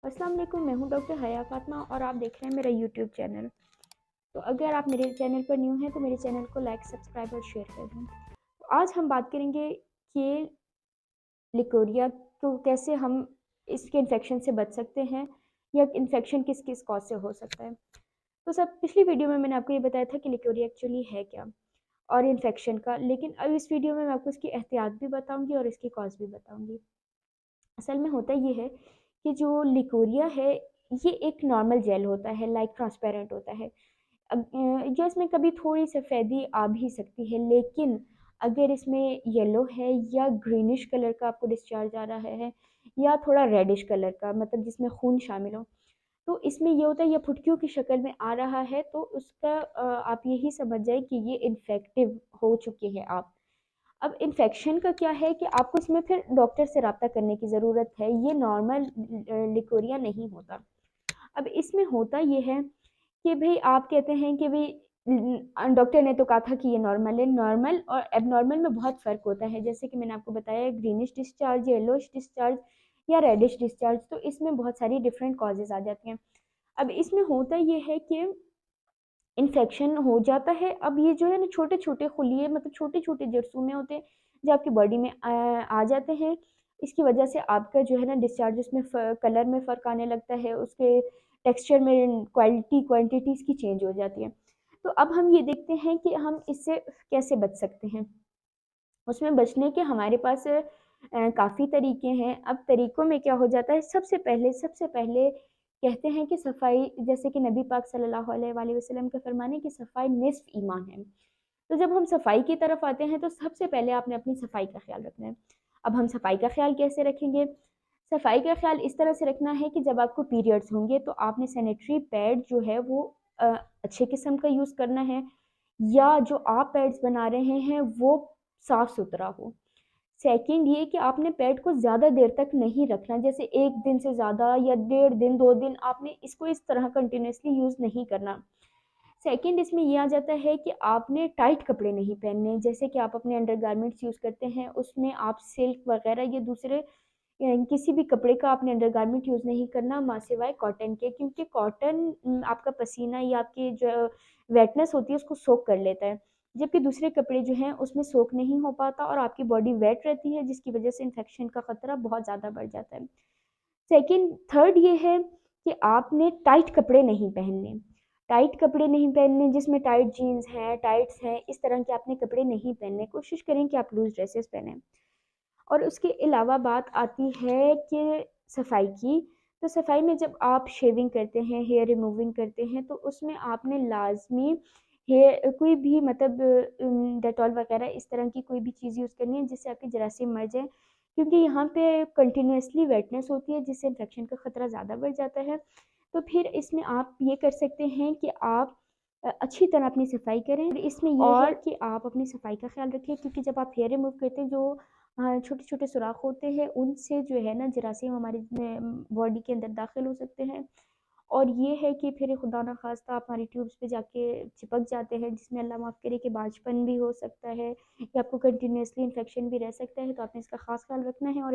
अस्सलाम वालेकुम, मैं हूं डॉक्टर हया फातिमा और आप देख रहे हैं मेरा यूट्यूब चैनल। तो अगर आप मेरे चैनल पर न्यू हैं तो मेरे चैनल को लाइक, सब्सक्राइब और शेयर कर दें। तो आज हम बात करेंगे कि लिकोरिया को कैसे हम इसके इन्फेक्शन से बच सकते हैं या इन्फेक्शन किस किस कॉज से हो सकता है। तो सब पिछली वीडियो में मैंने आपको ये बताया था कि लिकोरिया एक्चुअली है क्या और इन्फेक्शन का, लेकिन अब इस वीडियो में मैं आपको इसकी एहतियात भी बताऊंगी और इसकी कॉज भी बताऊंगी। असल में होता ये है कि जो लिकोरिया है ये एक नॉर्मल जेल होता है, लाइक ट्रांसपेरेंट होता है। जो इसमें कभी थोड़ी सफ़ेदी आ भी सकती है, लेकिन अगर इसमें येलो है या ग्रीनिश कलर का आपको डिस्चार्ज आ रहा है या थोड़ा रेडिश कलर का, मतलब जिसमें खून शामिल हो, तो इसमें ये होता है ये फुटकियों की शक्ल में आ रहा है, तो उसका आप यही समझ जाए कि ये इन्फेक्टिव हो चुके हैं आप। अब इन्फेक्शन का क्या है कि आपको इसमें फिर डॉक्टर से रब्ता करने की ज़रूरत है, ये नॉर्मल लिकोरिया नहीं होता। अब इसमें होता ये है कि भाई आप कहते हैं कि भाई डॉक्टर ने तो कहा था कि ये नॉर्मल है। नॉर्मल और एबनॉर्मल में बहुत फ़र्क होता है, जैसे कि मैंने आपको बताया ग्रीनिश डिस्चार्ज, येलोश डिस्चार्ज या रेडिश डिस्चार्ज, तो इसमें बहुत सारी डिफरेंट कॉजेज़ आ जाती हैं। अब इसमें होता ये है कि इन्फेक्शन हो जाता है। अब ये जो है ना छोटे छोटे खुलिए, मतलब छोटे छोटे जरसूमे होते हैं जो आपकी बॉडी में आ जाते हैं। इसकी वजह से आपका जो है ना डिस्चार्ज उसमें कलर में फ़र्क आने लगता है, उसके टेक्सचर में क्वालिटी क्वांटिटीज़ की चेंज हो जाती है। तो अब हम ये देखते हैं कि हम इससे कैसे बच सकते हैं। उसमें बचने के हमारे पास काफ़ी तरीके हैं। अब तरीक़ों में क्या हो जाता है, सबसे पहले कहते हैं कि सफ़ाई, जैसे कि नबी पाक सल्लल्लाहु अलैहि वसल्लम का फरमान है कि सफ़ाई निस्फ़ ईमान है। तो जब हम सफ़ाई की तरफ आते हैं तो सबसे पहले आपने अपनी सफ़ाई का ख़्याल रखना है। अब हम सफ़ाई का ख़्याल कैसे रखेंगे? सफ़ाई का ख़्याल इस तरह से रखना है कि जब आपको पीरियड्स होंगे तो आपने सैनिटरी पैड जो है वो अच्छे किस्म का यूज़ करना है, या जो आप पैड्स बना रहे हैं वो साफ़ सुथरा हो। सेकंड ये कि आपने पैड को ज़्यादा देर तक नहीं रखना, जैसे 1 दिन से ज़्यादा या डेढ़ दिन 2 दिन आपने इसको इस तरह कंटिन्यूसली यूज़ नहीं करना। सेकंड इसमें ये आ जाता है कि आपने टाइट कपड़े नहीं पहनने, जैसे कि आप अपने अंडरगारमेंट्स यूज़ करते हैं उसमें आप सिल्क वगैरह या दूसरे किसी भी कपड़े का आपने अंडरगारमेंट यूज़ नहीं करना माँ सिवाय कॉटन के, क्योंकि कॉटन आपका पसीना या आपकी जो वेटनेस होती है उसको सोक कर लेता है, जबकि दूसरे कपड़े जो हैं उसमें सोक नहीं हो पाता और आपकी बॉडी वेट रहती है, जिसकी वजह से इन्फेक्शन का ख़तरा बहुत ज़्यादा बढ़ जाता है। सेकंड थर्ड ये है कि आपने टाइट कपड़े नहीं पहनने। टाइट कपड़े नहीं पहनने जिसमें टाइट जीन्स हैं, टाइट्स हैं, इस तरह के आपने कपड़े नहीं पहनने। कोशिश करें कि आप लूज़ ड्रेसेस पहनें। और उसके अलावा बात आती है कि सफाई की, तो सफाई में जब आप शेविंग करते हैं, हेयर रिमूविंग करते हैं, तो उसमें आपने लाजमी हेयर कोई भी मतलब डेटॉल वगैरह इस तरह की कोई भी चीज़ यूज़ करनी है जिससे आपके जरासीम मर जाए, क्योंकि यहाँ पे कंटिन्यूसली वेटनेस होती है जिससे इन्फेक्शन का ख़तरा ज़्यादा बढ़ जाता है। तो फिर इसमें आप ये कर सकते हैं कि आप अच्छी तरह अपनी सफाई करें। इसमें ये है और कि आप अपनी सफाई का ख्याल रखें, क्योंकि जब आप हेयर रिमूव करते हैं जो छोटे छोटे सुराख होते हैं उनसे जो है ना जरासीम हमारी बॉडी के अंदर दाखिल हो सकते हैं, और ये है कि फिर खुदा ना खास्ता आप हमारी ट्यूब्स पे जाके चिपक जाते हैं, जिसमें अल्लाह माफ़ करे कि बांझपन भी हो सकता है या आपको कंटिन्यूसली इन्फेक्शन भी रह सकता है। तो आपने इसका ख़ास ख्याल रखना है। और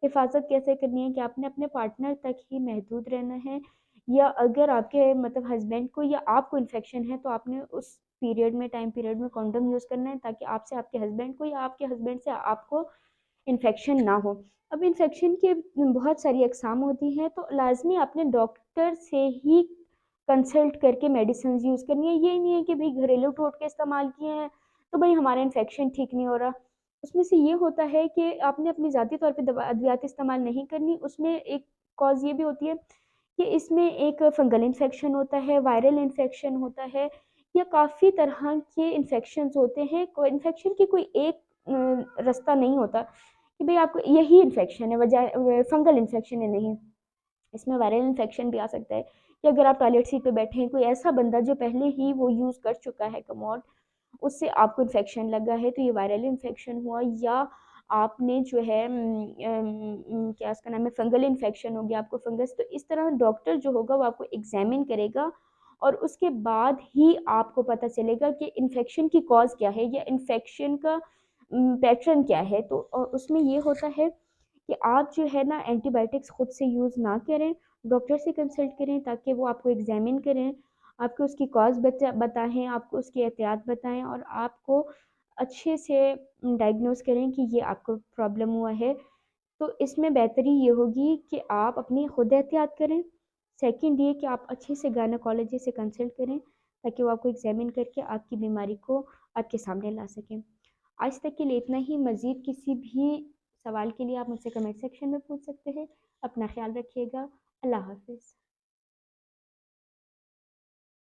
हिफाजत कैसे करनी है कि आपने अपने पार्टनर तक ही महदूद रहना है, या अगर आपके मतलब हस्बैंड को या आपको इन्फेक्शन है तो आपने उस पीरियड में टाइम पीरियड में कॉन्डम यूज़ करना है, ताकि आपसे आपके हस्बैंड को या आपके हस्बैंड से आपको इन्फेक्शन ना हो। अब इन्फेक्शन के बहुत सारी अक़साम होती हैं, तो लाज़मी अपने डॉक्टर से ही कंसल्ट करके मेडिसिन यूज़ करनी है। ये नहीं है कि भाई घरेलू टोटके इस्तेमाल किए हैं तो भाई हमारा इन्फेक्शन ठीक नहीं हो रहा। उसमें से ये होता है कि आपने अपनी ज़ाती तौर पे दवा अद्वियात इस्तेमाल नहीं करनी। उसमें एक कॉज़ ये भी होती है कि इसमें एक फंगल इन्फेक्शन होता है, वायरल इन्फेक्शन होता है, या काफ़ी तरह के इन्फेक्शंस होते हैं। इन्फेक्शन की कोई एक रास्ता नहीं होता कि भाई आपको यही इन्फेक्शन है, वजह फंगल इन्फेक्शन है, नहीं। इसमें वायरल इन्फेक्शन भी आ सकता है कि अगर आप टॉयलेट सीट पे बैठे हैं, कोई ऐसा बंदा जो पहले ही वो यूज़ कर चुका है कमोड, उससे आपको इन्फेक्शन लगा है, तो ये वायरल इन्फेक्शन हुआ। या आपने जो है क्या उसका नाम है, फंगल इन्फेक्शन हो गया आपको, फंगस। तो इस तरह डॉक्टर जो होगा वो आपको एग्जामिन करेगा और उसके बाद ही आपको पता चलेगा कि इन्फेक्शन की कॉज क्या है या इन्फेक्शन का पैटर्न क्या है। तो उसमें ये होता है कि आप जो है ना एंटीबायोटिक्स खुद से यूज़ ना करें, डॉक्टर से कंसल्ट करें ताकि वो आपको एग्जामिन करें, आपको उसकी कॉज बताएं, आपको उसकी एहतियात बताएं और आपको अच्छे से डायग्नोस करें कि ये आपको प्रॉब्लम हुआ है। तो इसमें बेहतरी ये होगी कि आप अपनी खुद एहतियात करें। सेकंड ये कि आप अच्छे से गायनेकोलॉजिस्ट से कंसल्ट करें ताकि वो आपको एग्जामिन करके आपकी बीमारी को आपके सामने ला सकें। आज तक के लिए इतना ही। मज़ीद किसी भी सवाल के लिए आप मुझसे कमेंट सेक्शन में पूछ सकते हैं। अपना ख्याल रखिएगा। अल्लाह हाफ़िज़।